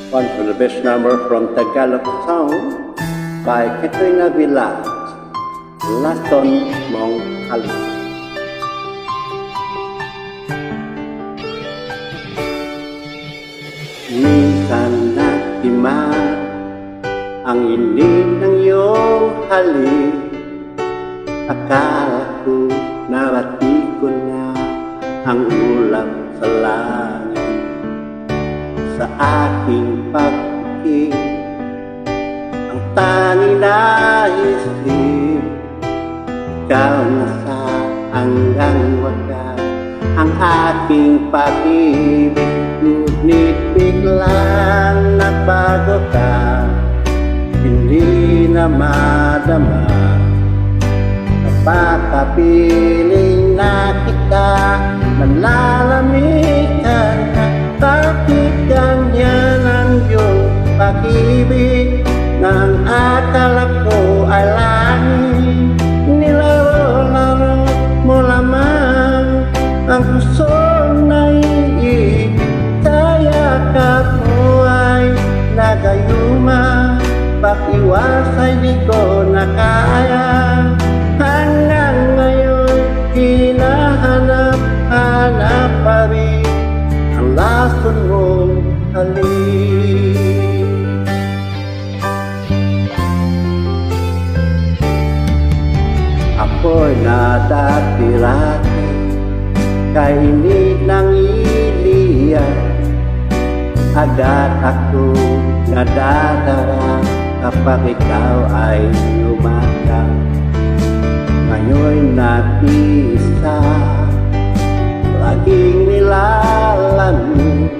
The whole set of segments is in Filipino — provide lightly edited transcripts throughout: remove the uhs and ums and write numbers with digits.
One for the best number from Tagalog song by Katrina Villas, Laston Mong Ali. Minsan nagtiman ang init ng iyong halik, akala ko narati ko na ang ulap sa langit. Sa aking pagpikit, ang tanging naisip, ikaw na sa hanggang wakas ang aking pag-ibig. Ngunit biglang nagbago ka, hindi na madama. Napakapiling na kita, nalalamig ka na. Bakit ganyan ang iyong pag-ibig? Nang akala ko ay langit, nilaro-laro mo lamang ang pusong naiibig. Sayakap mo ay nagayuma, pag-iwas ay di ko na kaya. Hanggang ngayon hinahanap-hanap pa rin ang lason mong halik. Ako'y nadati-rati, kainit ng iliyan. Agad ako nadadara kapag ikaw ay lumakad. Ngayon'y nag-iisa, laging nilalamig,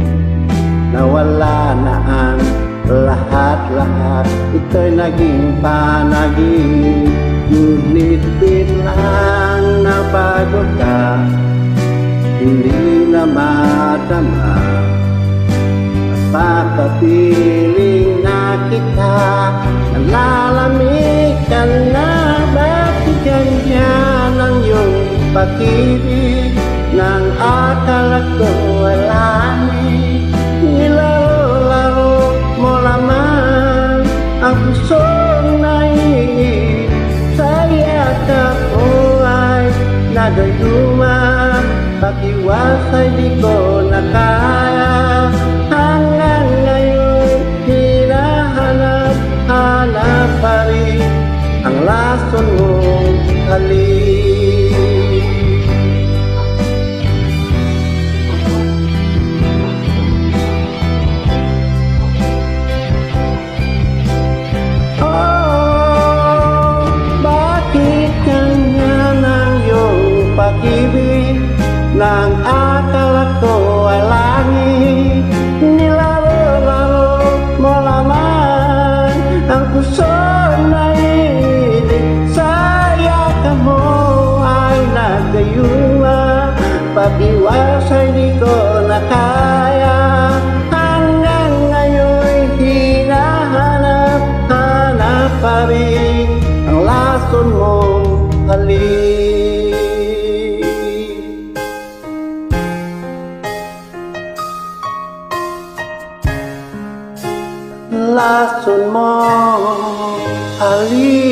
nawala na ang lahat-lahat. Ito'y naging panaginip, ngunit biglang nabago ka, hindi na madama. Napakapiling na kita, nalalamig ka na. Bakit ganyan ang iyong pag-ibig? Nang akala ko ay langit, nilaro-laro mo lamang ang pusong naiibig. Sayakap mo ay nagayuma, pag-iwas ay di ko na kaya. Hanggang ngayon hinahanap-hanap pa rin ang lason mong halik. Oh, bakit ganyan ang iyong pag-ibig? Nang akala ko ay langit, nilaro-laro mo lamang ang pusong naiibig. Sayakap mo ay nagayuma, pag-iwas ay di ko na kaya. Hanggang ngayon hinahanap-hanap pa rin ang lason mong halik. Lason mo halik.